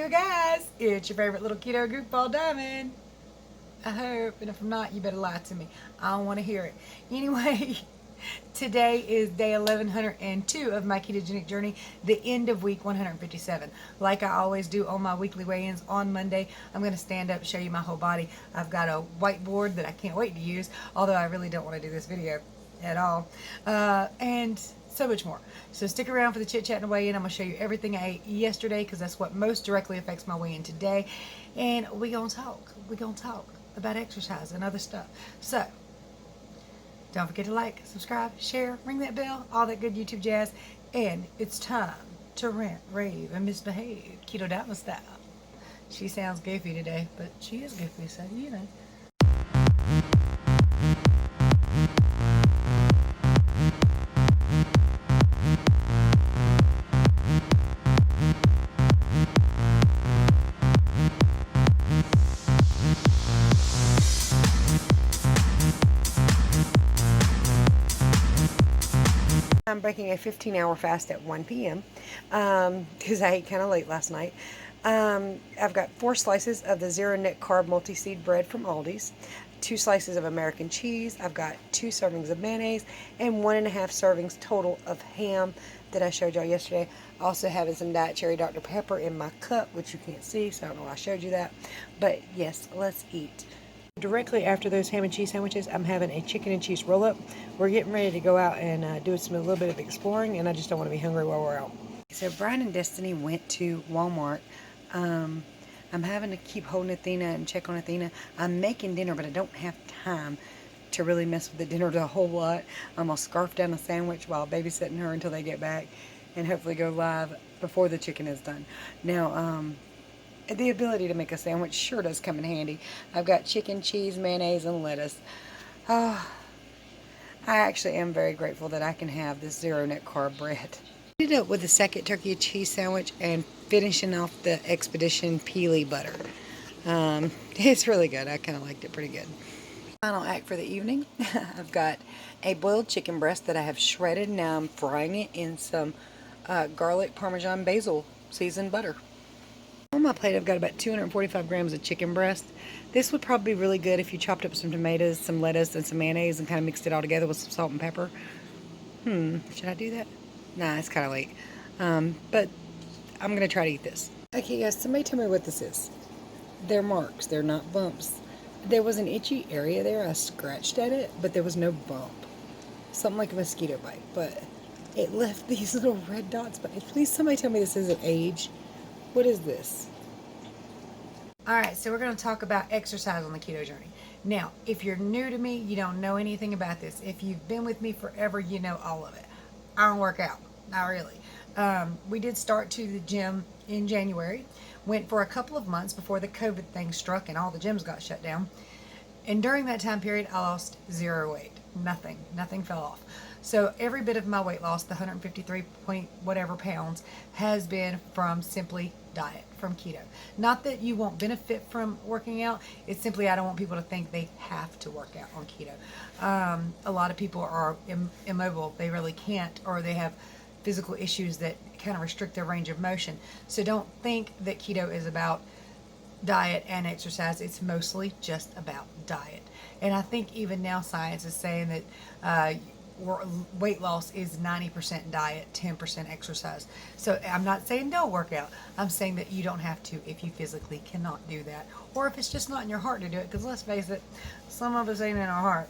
you guys? It's your favorite little keto goofball Diamond. I hope, and if I'm not, you better lie to me. I don't want to hear it. Anyway, today is day 1102 of my ketogenic journey, the end of week 157. Like I always do on my weekly weigh-ins on Monday, I'm going to stand up, show you my whole body. I've got a whiteboard that I can't wait to use, although I really don't want to do this video at all. And so much more. So stick around for the chit chat and weigh in. I'm going to show you everything I ate yesterday because that's what most directly affects my weigh in today. And we're going to talk. We're going to talk about exercise and other stuff. So don't forget to like, subscribe, share, ring that bell, all that good YouTube jazz. And it's time to rant, rave, and misbehave, Keto Diamond style. She sounds goofy today, but she is goofy, so you know. I'm breaking a 15-hour fast at 1 p.m. Because I ate kind of late last night. I've got 4 slices of the zero net carb multi-seed bread from Aldi's, 2 slices of American cheese. I've got 2 servings of mayonnaise and 1.5 servings total of ham that I showed y'all yesterday. Also having some Diet Cherry Dr. Pepper in my cup, which you can't see, so I don't know why I showed you that. But yes, let's eat. Directly after those ham and cheese sandwiches, I'm having a chicken and cheese roll-up. We're getting ready to go out and do a little bit of exploring, and I just don't want to be hungry while we're out. So Brian and Destiny went to Walmart. I'm having to keep holding Athena and check on Athena. I'm making dinner, but I don't have time to really mess with the dinner a whole lot. I'm going to scarf down a sandwich while babysitting her until they get back, and hopefully go live before the chicken is done. Now, the ability to make a sandwich sure does come in handy. I've got chicken, cheese, mayonnaise, and lettuce. I actually am very grateful that I can have this zero net carb bread. Ended up with a second turkey and cheese sandwich and finishing off the Expedition Peely butter. It's really good. I kind of liked it pretty good. Final act for the evening. I've got a boiled chicken breast that I have shredded. Now I'm frying it in some garlic, parmesan, basil seasoned butter. On my plate, I've got about 245 grams of chicken breast. This would probably be really good if you chopped up some tomatoes, some lettuce, and some mayonnaise and kind of mixed it all together with some salt and pepper. Should I do that? Nah, it's kind of late. But I'm going to try to eat this. Okay, guys, somebody tell me what this is. They're marks. They're not bumps. There was an itchy area there. I scratched at it, but there was no bump. Something like a mosquito bite, but it left these little red dots. But please, somebody tell me this isn't age. What is this? Alright, so we're going to talk about exercise on the keto journey. Now, if you're new to me, you don't know anything about this. If you've been with me forever, you know all of it. I don't work out. Not really. We did start to the gym in January. Went for a couple of months before the COVID thing struck and all the gyms got shut down. And during that time period, I lost 0 weight. Nothing. Nothing fell off. So every bit of my weight loss, the 153 point whatever pounds, has been from simply diet, from keto. Not that you won't benefit from working out. It's simply I don't want people to think they have to work out on keto. A lot of people are immobile. They really can't, or they have physical issues that kind of restrict their range of motion. So don't think that keto is about diet and exercise. It's mostly just about diet. And I think even now science is saying that weight loss is 90% diet, 10% exercise. So I'm not saying don't work out. I'm saying that you don't have to if you physically cannot do that, or if it's just not in your heart to do it, because let's face it, some of us ain't in our heart.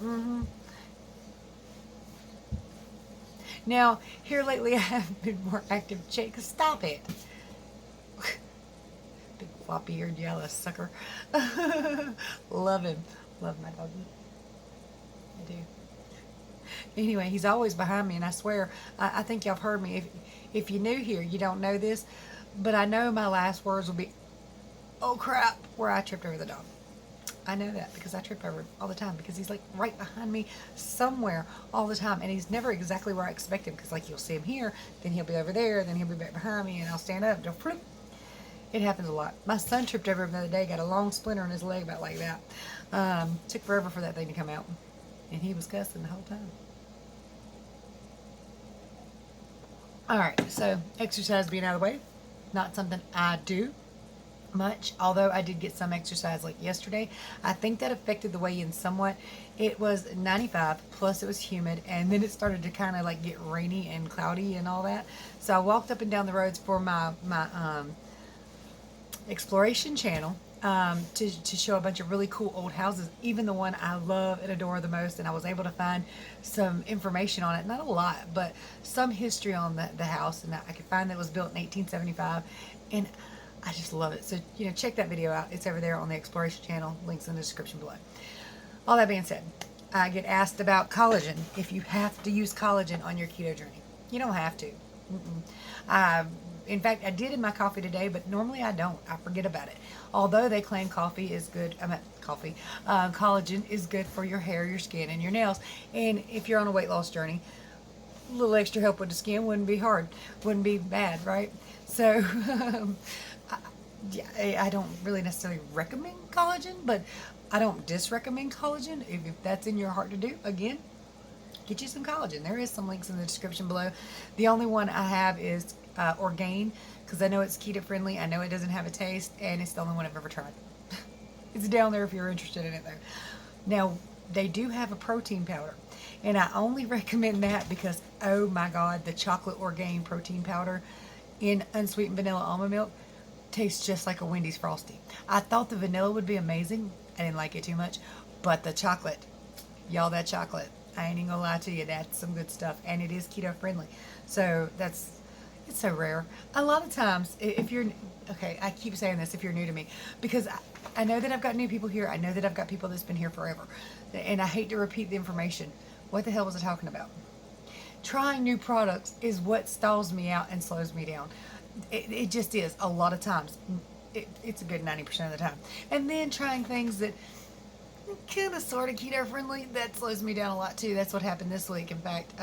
Now, here lately I have been more active. Jake, stop it. Big floppy-eared yellow sucker. Love him. Love my doggy. I do. Anyway, he's always behind me, and I swear, I think y'all have heard me. If you're new here, you don't know this, but I know my last words will be, oh crap, where I tripped over the dog. I know that because I trip over him all the time because he's like right behind me somewhere all the time, and he's never exactly where I expect him, because like you'll see him here, then he'll be over there, then he'll be back behind me, and I'll stand up, and flip. It happens a lot. My son tripped over him the other day, got a long splinter in his leg about like that. Took forever for that thing to come out, and he was cussing the whole time. Alright, so exercise being out of the way, not something I do. much, although I did get some exercise like yesterday. I think that affected the weigh-in somewhat. It was 95, plus it was humid, and then it started to kind of like get rainy and cloudy and all that. So I walked up and down the roads for my exploration channel, to show a bunch of really cool old houses, even the one I love and adore the most. And I was able to find some information on it, not a lot, but some history on the house. And I could find that it was built in 1875. And I just love it. So, check that video out. It's over there on the exploration channel. Links in the description below. All that being said, I get asked about collagen. If you have to use collagen on your keto journey, you don't have to. In fact, I did in my coffee today, but normally I don't. I forget about it. Although they claim coffee is good, collagen is good for your hair, your skin, and your nails. And if you're on a weight loss journey, a little extra help with the skin wouldn't be hard, wouldn't be bad, right? So, I don't really necessarily recommend collagen, but I don't disrecommend collagen. If that's in your heart to do, again, get you some collagen. There is some links in the description below. The only one I have is Orgain, because I know it's keto friendly. I know it doesn't have a taste, and it's the only one I've ever tried. It's down there if you're interested in it, though. Now, they do have a protein powder, and I only recommend that because, oh my God, the chocolate Orgain protein powder in unsweetened vanilla almond milk tastes just like a Wendy's Frosty. I thought the vanilla would be amazing. I didn't like it too much, but the chocolate, y'all, that chocolate, I ain't even gonna lie to you, that's some good stuff, and it is keto friendly. So it's so rare. A lot of times, if you're, okay, I keep saying this if you're new to me, because I know that I've got new people here. I know that I've got people that's been here forever, and I hate to repeat the information. What the hell was I talking about? Trying new products is what stalls me out and slows me down. It just is a lot of times. It's a good 90% of the time. And then trying things that kind of sort of keto friendly, that slows me down a lot too. That's what happened this week, in fact.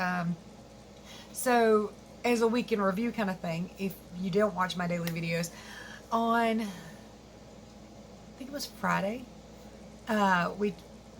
So as a week in review kind of thing, if you don't watch my daily videos, on, I think it was Friday,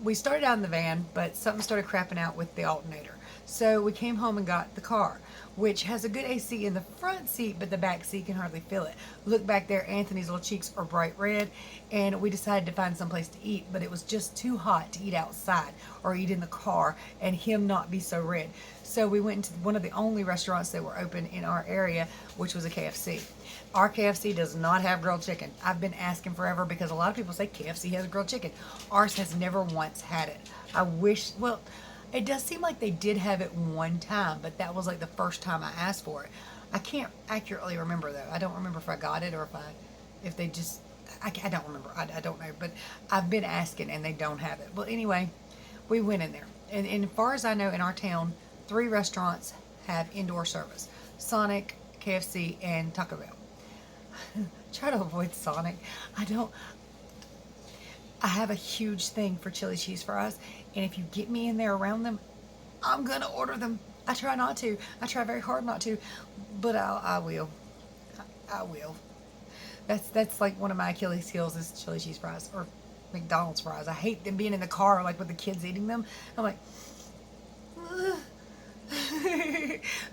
we started out in the van, but something started crapping out with the alternator. So we came home and got the car, which has a good AC in the front seat, but the back seat can hardly feel it. Look back there, Anthony's little cheeks are bright red, and we decided to find someplace to eat, but it was just too hot to eat outside or eat in the car and him not be so red. So we went into one of the only restaurants that were open in our area, which was a KFC. Our KFC does not have grilled chicken. I've been asking forever because a lot of people say KFC has grilled chicken. Ours has never once had it. I wish, well, it does seem like they did have it one time, but that was like the first time I asked for it. I can't accurately remember though. I don't remember if I got it or if they just, I don't remember. I don't know, but I've been asking and they don't have it. Well, anyway, we went in there. And as far as I know, in our town, 3 restaurants have indoor service: Sonic, KFC, and Taco Bell. Try to avoid Sonic. I have a huge thing for chili cheese fries, and if you get me in there around them, I'm gonna order them. I try not to. I try very hard not to, but I will. I will. That's like one of my Achilles heels is chili cheese fries or McDonald's fries. I hate them being in the car like with the kids eating them. I'm like,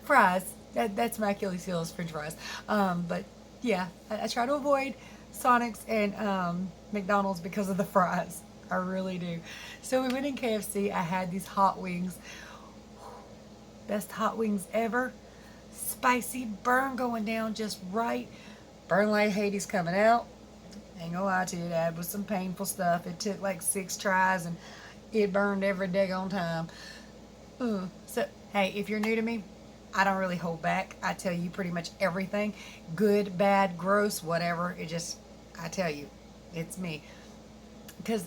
fries. That's my Achilles heel is French fries. But yeah, I try to avoid Sonic's and McDonald's because of the fries. I really do. So we went in KFC. I had these hot wings. Best hot wings ever. Spicy, burn going down just right. Burn like Hades coming out. Ain't gonna lie to you, that was some painful stuff. It took like 6 tries and it burned every daggone time. So, hey, if you're new to me, I don't really hold back. I tell you pretty much everything. Good, bad, gross, whatever. I tell you, it's me. Because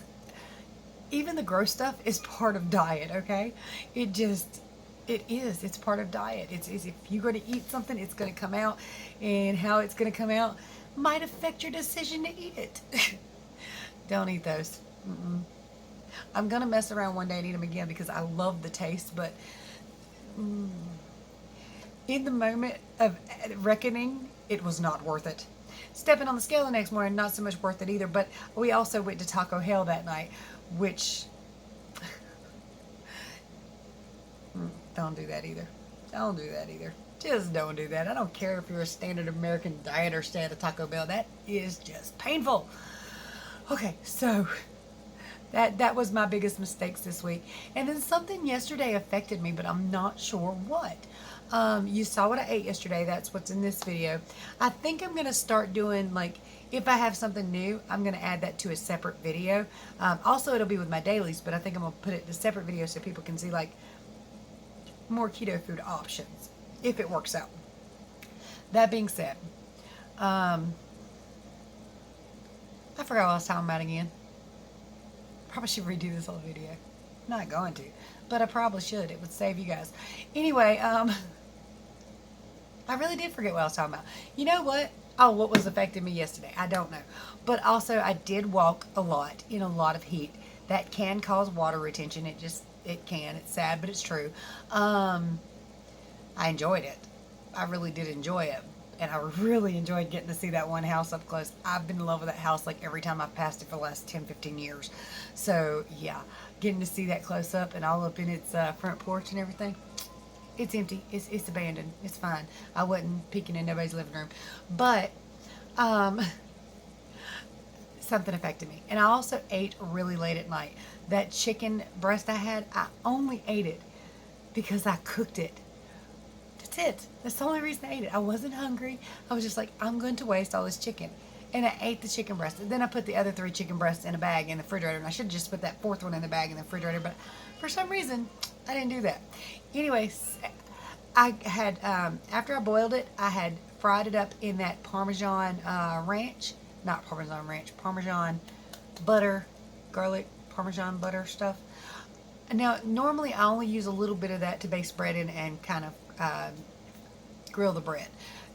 even the gross stuff is part of diet, okay? It is. It's part of diet. It's if you're going to eat something, it's going to come out. And how it's going to come out might affect your decision to eat it. Don't eat those. I'm going to mess around one day and eat them again because I love the taste, but in the moment of reckoning, it was not worth it. Stepping on the scale the next morning, not so much worth it either, but we also went to Taco Hell that night, which, don't do that either. Don't do that either. Just don't do that. I don't care if you're a standard American diet or stay at a Taco Bell. That is just painful. Okay, so that was my biggest mistakes this week. And then something yesterday affected me, but I'm not sure what. You saw what I ate yesterday. That's what's in this video. I think I'm going to start doing, like, if I have something new, I'm going to add that to a separate video. Also, it'll be with my dailies, but I think I'm going to put it in a separate video so people can see, like, more keto food options, if it works out. That being said, I forgot what I was talking about again. Probably should redo this whole video. Not going to, but I probably should. It would save you guys. Anyway, I really did forget what I was talking about. You know what? Oh, what was affecting me yesterday? I don't know. But also, I did walk a lot in a lot of heat. That can cause water retention. It can. It's sad, but it's true. I enjoyed it. I really did enjoy it. And I really enjoyed getting to see that one house up close. I've been in love with that house like every time I've passed it for the last 10, 15 years. So, yeah, getting to see that close up and all up in its front porch and everything. It's empty. It's abandoned. It's fine. I wasn't peeking in nobody's living room. But something affected me. And I also ate really late at night. That chicken breast I had, I only ate it because I cooked it. That's it. That's the only reason I ate it. I wasn't hungry. I was just like, I'm going to waste all this chicken. And I ate the chicken breast. And then I put the other 3 chicken breasts in a bag in the refrigerator. And I should have just put that 4th one in the bag in the refrigerator. But for some reason, I didn't do that. Anyways, I had, after I boiled it, I had fried it up in that Parmesan ranch. Not Parmesan ranch. Parmesan butter, garlic, Parmesan butter stuff. Now, normally I only use a little bit of that to base bread in and kind of grill the bread.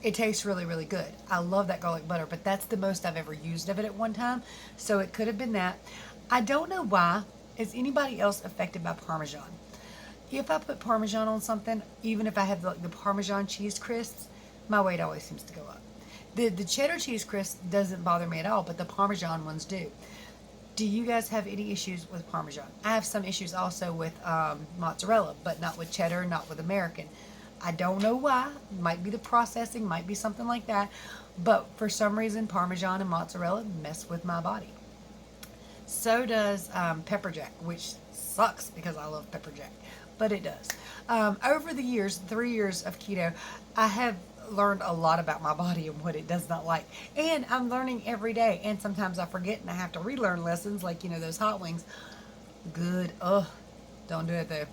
It tastes really, really good. I love that garlic butter, but that's the most I've ever used of it at one time. So it could have been that. I don't know why. Is anybody else affected by Parmesan? If I put Parmesan on something, even if I have the Parmesan cheese crisps, my weight always seems to go up. The cheddar cheese crisp doesn't bother me at all, but the Parmesan ones do. Do you guys have any issues with Parmesan? I have some issues also with mozzarella, but not with cheddar, not with American. I don't know why. Might be the processing, might be something like that. But for some reason, Parmesan and mozzarella mess with my body. So does pepper jack, which sucks because I love pepper jack, but it does. Over the years, 3 years of keto, I have learned a lot about my body and what it does not like. And I'm learning every day. And sometimes I forget and I have to relearn lessons like, those hot wings. Good. Ugh. Don't do it though.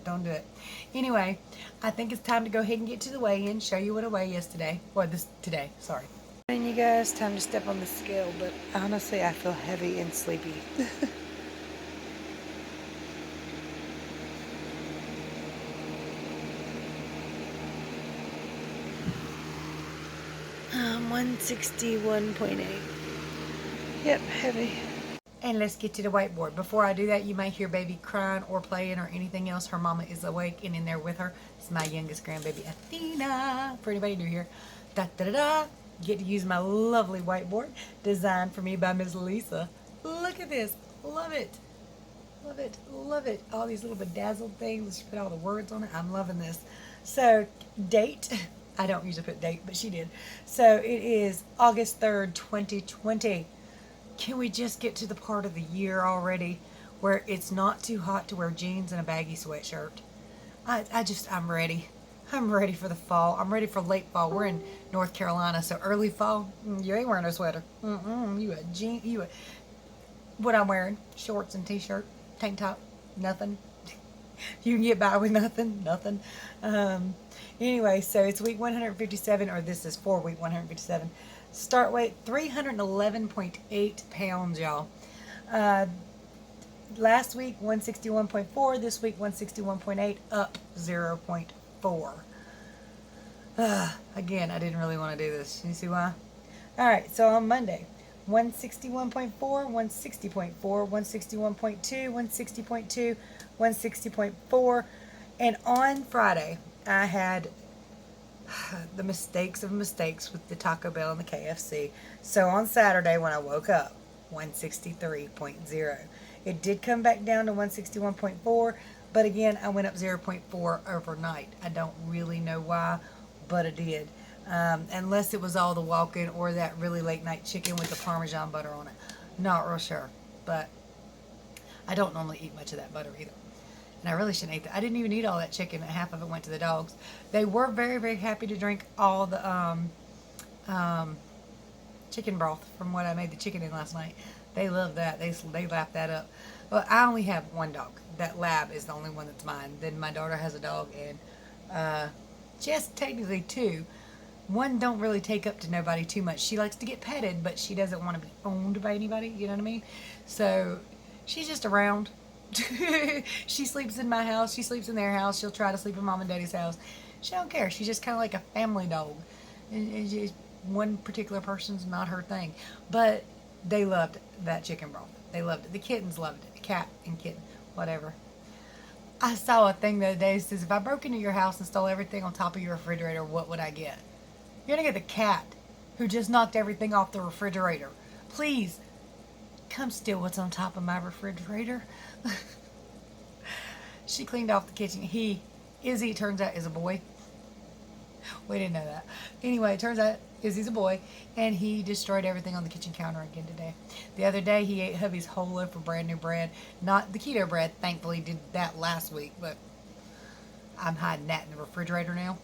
Don't do it. Anyway, I think it's time to go ahead and get to the weigh-in, show you what I weigh yesterday. Or today, sorry. And you guys, time to step on the scale, but honestly, I feel heavy and sleepy. 161.8. Yep, heavy. And let's get to the whiteboard. Before I do that, you might hear baby crying or playing or anything else. Her mama is awake and in there with her. It's my youngest grandbaby, Athena. For anybody new here. Da-da-da-da. Get to use my lovely whiteboard designed for me by Ms. Lisa. Look at this. Love it. Love it. Love it. All these little bedazzled things. She put all the words on it. I'm loving this. So, date. I don't usually put date, but she did. So, it is August 3rd, 2020. Can we just get to the part of the year already where it's not too hot to wear jeans and a baggy sweatshirt? I'm ready. I'm ready for the fall. I'm ready for late fall. We're in North Carolina, so early fall, you ain't wearing a sweater. What I'm wearing, shorts and t-shirt, tank top, nothing. You can get by with nothing. Anyway, so it's week 157, or this is for week 157. Start weight 311.8 pounds, y'all. Last week 161.4, this week 161.8, up 0.4. Again, I didn't really want to do this. You see why? Alright, so on Monday, 161.4, 160.4, 161.2, 160.2, 160.4, and on Friday, I had the mistakes of mistakes with the Taco Bell and the KFC. So on Saturday when I woke up, 163.0. It did come back down to 161.4, but again, I went up 0.4 overnight. I don't really know why. but I did. Unless it was all the walking or that really late night chicken with the Parmesan butter on it. Not real sure. But I don't normally eat much of that butter either. And I really shouldn't eat that. I didn't even eat all that chicken. Half of it went to the dogs. They were very, very happy to drink all the chicken broth from what I made the chicken in last night. They love that. They lapped that up. But I only have one dog. That lab is the only one that's mine. Then my daughter has a dog, and she has technically two. One don't really take up to nobody too much. She likes to get petted, but she doesn't want to be owned by anybody. You know what I mean? So she's just around. She sleeps in my house. She sleeps in their house. She'll try to sleep in mom and daddy's house. She don't care. She's just kind of like a family dog. And just one particular person's not her thing. But they loved that chicken broth. They loved it. The kittens loved it. The cat and kitten, whatever. I saw a thing the other day that says, if I broke into your house and stole everything on top of your refrigerator, what would I get? You're going to get the cat who just knocked everything off the refrigerator. Please, come steal what's on top of my refrigerator. She cleaned off the kitchen. Izzy, it turns out, is a boy. We didn't know that. Anyway, it turns out Izzy's a boy, and he destroyed everything on the kitchen counter again today. The other day, he ate hubby's whole loaf of brand new bread. Not the keto bread. Thankfully, did that last week, but I'm hiding that in the refrigerator now.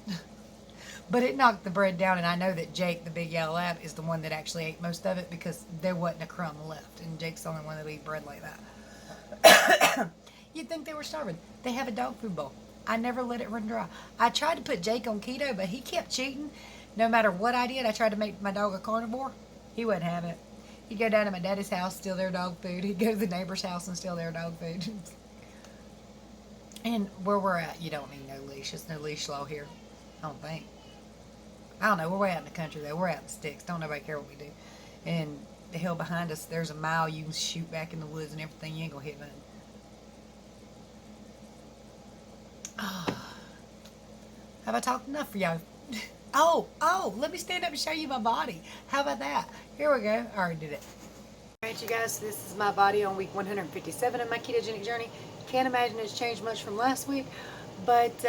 But it knocked the bread down, and I know that Jake, the big yellow lab, is the one that actually ate most of it because there wasn't a crumb left, and Jake's the only one that eat bread like that. You'd think they were starving. They have a dog food bowl. I never let it run dry. I tried to put Jake on keto, but he kept cheating. No matter what I did, I tried to make my dog a carnivore. He wouldn't have it. He'd go down to my daddy's house, steal their dog food. He'd go to the neighbor's house and steal their dog food. And where we're at, you don't need no leash. There's no leash law here. I don't think. I don't know. We're way out in the country, though. We're out in the sticks. Don't nobody care what we do. And the hill behind us, there's a mile you can shoot back in the woods and everything. You ain't going to hit nothing. Have I talked enough for y'all? Oh, let me stand up and show you my body. How about that? Here we go. I already did it. Alright, you guys, so this is my body on week 157 of my ketogenic journey. Can't imagine it's changed much from last week, but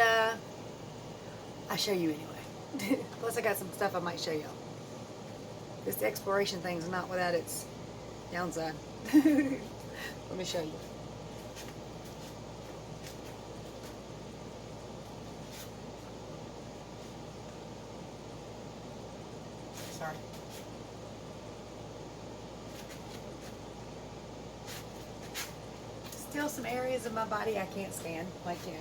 I'll show you anyway. Plus I got some stuff I might show y'all. This exploration thing's not without its downside. Let me show you. Sorry. Still some areas of my body I can't stand, like, you know,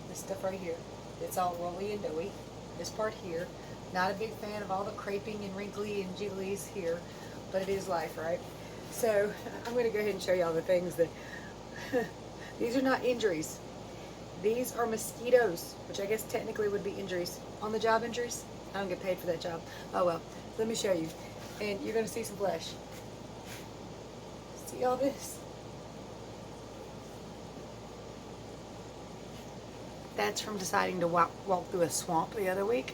this stuff right here. It's all rolly and doughy. This part here. Not a big fan of all the craping and wrinkly and jigglies here, but it is life, right? So I'm going to go ahead and show y'all the things that, these are not injuries. These are mosquitoes, which I guess technically would be injuries. On the job injuries? I don't get paid for that job. Oh well, let me show you. And you're going to see some flesh. See all this? That's from deciding to walk through a swamp the other week,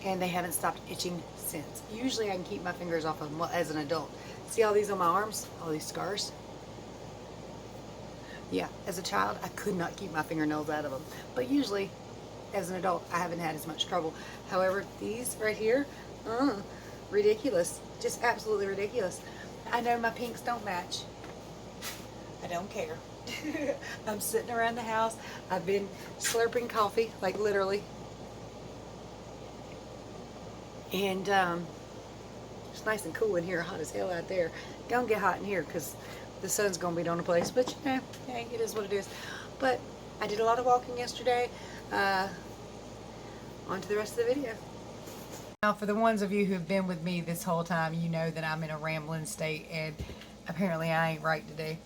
and they haven't stopped itching since. Usually I can keep my fingers off of them as an adult. See all these on my arms? All these scars? Yeah, as a child, I could not keep my fingernails out of them. But usually, as an adult, I haven't had as much trouble. However, these right here, ridiculous. Just absolutely ridiculous. I know my pinks don't match. I don't care. I'm sitting around the house. I've been slurping coffee, like literally. And it's nice and cool in here, hot as hell out there. Gonna get hot in here because the sun's gonna beat on the place, but you know, hey, it is what it is. But I did a lot of walking yesterday. On to the rest of the video. Now, for the ones of you who have been with me this whole time, you know that I'm in a rambling state, and apparently I ain't right today.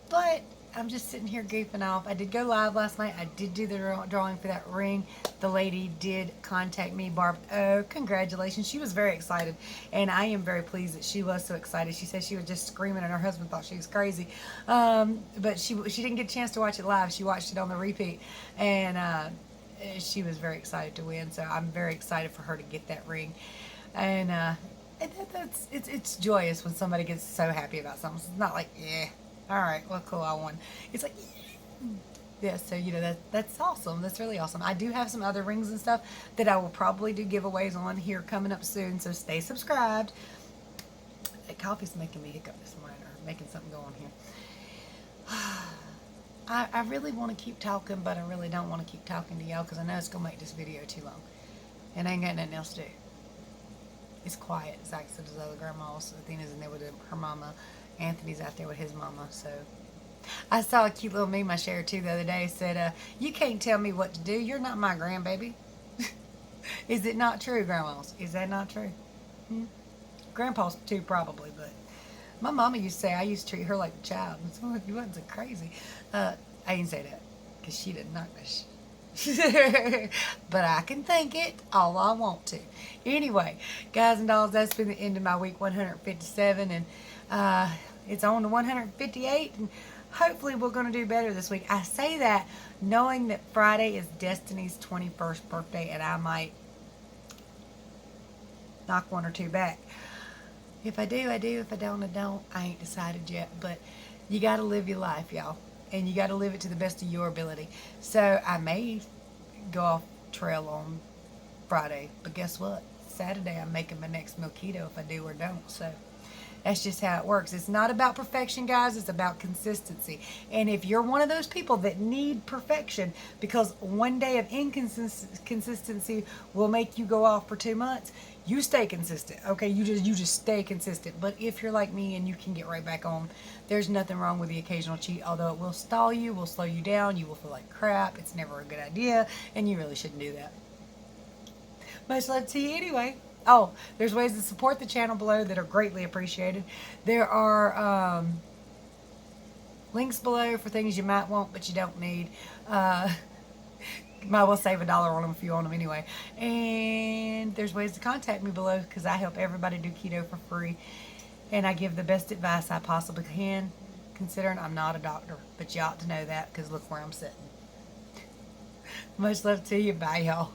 But I'm just sitting here goofing off. I did go live last night. I did do the drawing for that ring. The lady did contact me, Barb. Oh, congratulations. She was very excited, and I am very pleased that she was so excited. She said she was just screaming, and her husband thought she was crazy. But she didn't get a chance to watch it live. She watched it on the repeat, and she was very excited to win. So I'm very excited for her to get that ring. And it's joyous when somebody gets so happy about something. It's not like, yeah. All right, well, cool, I won. It's like, Yeah, so that's awesome. That's really awesome. I do have some other rings and stuff that I will probably do giveaways on here coming up soon. So stay subscribed. That coffee's making me hiccup this morning, or making something go on here. I really want to keep talking, but I really don't want to keep talking to y'all because I know it's going to make this video too long. And I ain't got nothing else to do. It's quiet. Zach said his other grandma's. Athena's in there with her mama. Anthony's out there with his mama. So I saw a cute little meme I shared too the other day. It said, you can't tell me what to do. You're not my grandbaby. Is it not true, grandmas? Is that not true? Grandpa's too, probably, but my mama used to say I used to treat her like a child. You wasn't so crazy. I didn't say that because she didn't know this. But I can think it all I want to. Anyway, guys and dolls, that's been the end of my week 157, and it's on to 158, and hopefully we're going to do better this week. I say that knowing that Friday is Destiny's 21st birthday, and I might knock one or two back. If I do, I do. If I don't, I don't. I ain't decided yet. But you got to live your life, y'all. And you got to live it to the best of your ability. So I may go off trail on Friday. But guess what? Saturday I'm making my next meal keto if I do or don't. So that's just how it works. It's not about perfection, guys. It's about consistency. And if you're one of those people that need perfection because one day of inconsistency will make you go off for 2 months, you stay consistent. Okay, you just stay consistent. But if you're like me and you can get right back on, there's nothing wrong with the occasional cheat. Although it will stall you, will slow you down, you will feel like crap. It's never a good idea, and you really shouldn't do that. Much love to you anyway. Oh, there's ways to support the channel below that are greatly appreciated. There are links below for things you might want but you don't need. Might well save $1 on them if you want them anyway. And there's ways to contact me below because I help everybody do keto for free. And I give the best advice I possibly can, considering I'm not a doctor. But you ought to know that because look where I'm sitting. Much love to you. Bye, y'all.